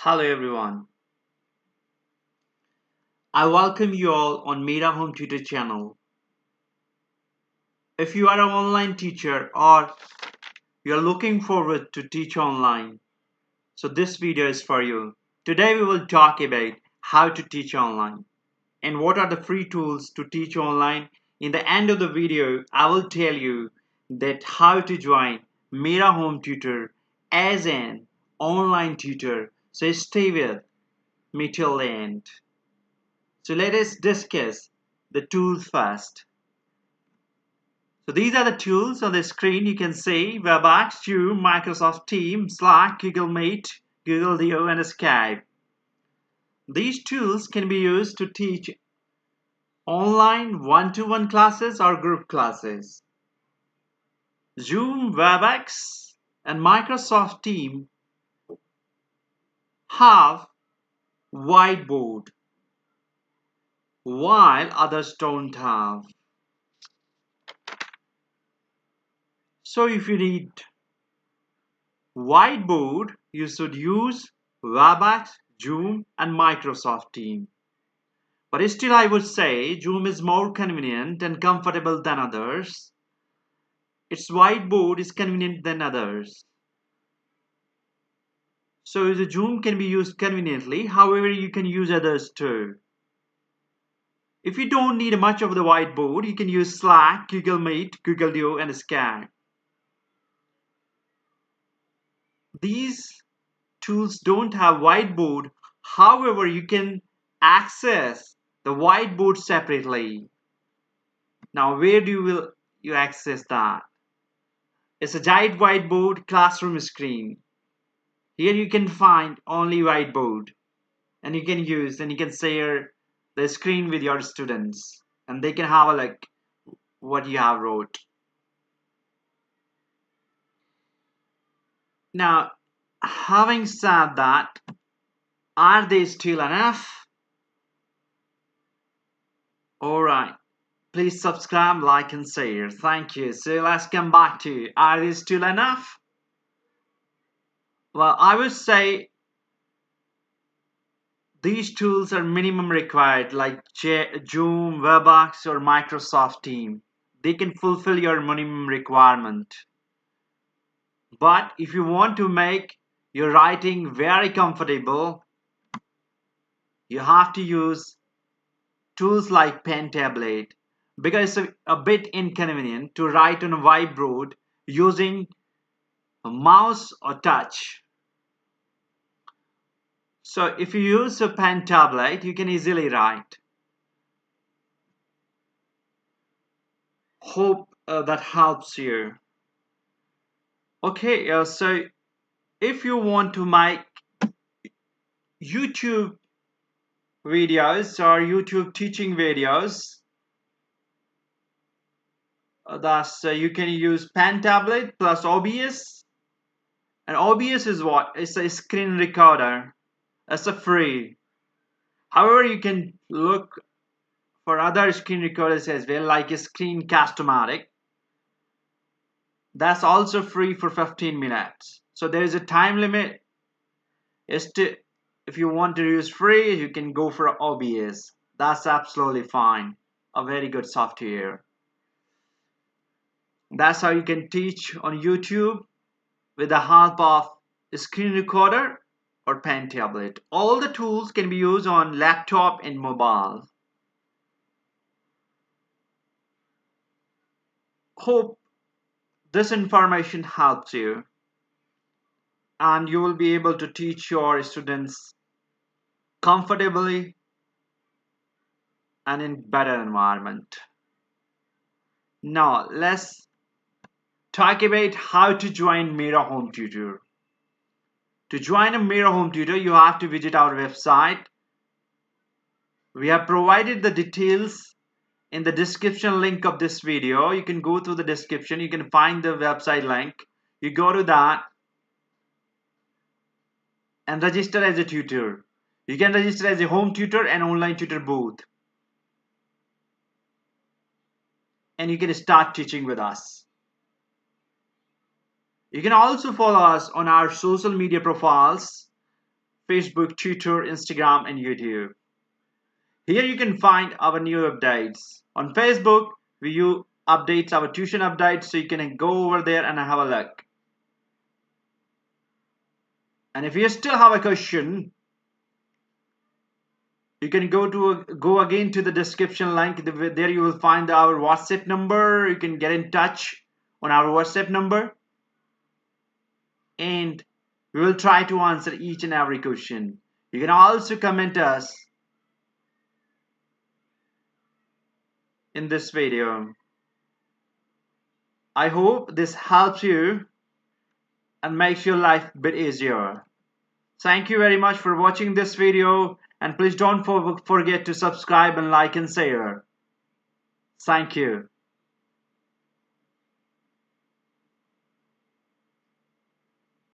Hello everyone. I welcome you all on Mera Home Tutor channel. If you are an online teacher or you are looking forward to teach online, so this video is for you. Today we will talk about how to teach online and what are the free tools to teach online. In the end of the video, I will tell you that how to join Mera Home Tutor as an online tutor. So stay with me till the end. So let us discuss the tools first. So these are the tools on the screen. You can see Webex, Zoom, Microsoft Teams, Slack, Google Meet, Google Duo, and Skype. These tools can be used to teach online one-to-one classes or group classes. Zoom, Webex, and Microsoft Teams have Whiteboard, while others don't have. So if you need Whiteboard, you should use Webex, Zoom, and Microsoft Teams. But still, I would say Zoom is more convenient and comfortable than others. Its whiteboard is convenient than others. So the Zoom can be used conveniently, however, you can use others too. If you don't need much of the whiteboard, you can use Slack, Google Meet, Google Duo, and Skype. These tools don't have whiteboard, however, you can access the whiteboard separately. Now, where will you access that? It's a giant whiteboard classroom screen. Here you can find only whiteboard, and you can use and you can share the screen with your students, and they can have a look what you have wrote. Now, having said that, are they still enough? All right. Please subscribe, like, and share. Thank you. So let's come back to, are they still enough? Well, I would say these tools are minimum required, like Zoom, Webex, or Microsoft Teams. They can fulfill your minimum requirement. But if you want to make your writing very comfortable, you have to use tools like pen tablet, because it's a bit inconvenient to write on a whiteboard using a mouse or touch. So if you use a pen tablet, you can easily write. Hope that helps you. Okay, so if you want to make YouTube videos or YouTube teaching videos, that's you can use pen tablet plus OBS. And OBS is what? It's a screen recorder. It's a free. However, you can look for other screen recorders as well, like a Screencast-O-Matic. That's also free for 15 minutes. So there is a time limit. If you want to use free, you can go for OBS. That's absolutely fine. A very good software. That's how you can teach on YouTube with the help of a screen recorder or pen tablet. All the tools can be used on laptop and mobile. Hope this information helps you, and you will be able to teach your students comfortably and in better environment. Now let's talk about how to join Mera Home Tutor. To join a Mera Home Tutor, you have to visit our website. We have provided the details in the description link of this video. You can go through the description. You can find the website link. You go to that and register as a tutor. You can register as a home tutor and online tutor both. And you can start teaching with us. You can also follow us on our social media profiles, Facebook, Tutor, Instagram, and YouTube. Here you can find our new updates. On Facebook, we use updates, our tuition updates, so you can go over there and have a look. And if you still have a question, you can go again to the description link. There you will find our WhatsApp number. You can get in touch on our WhatsApp number, and we will try to answer each and every question. You can also comment us in this video. I hope this helps you and makes your life a bit easier. Thank you very much for watching this video, and please don't forget to subscribe and like and share. Thank you.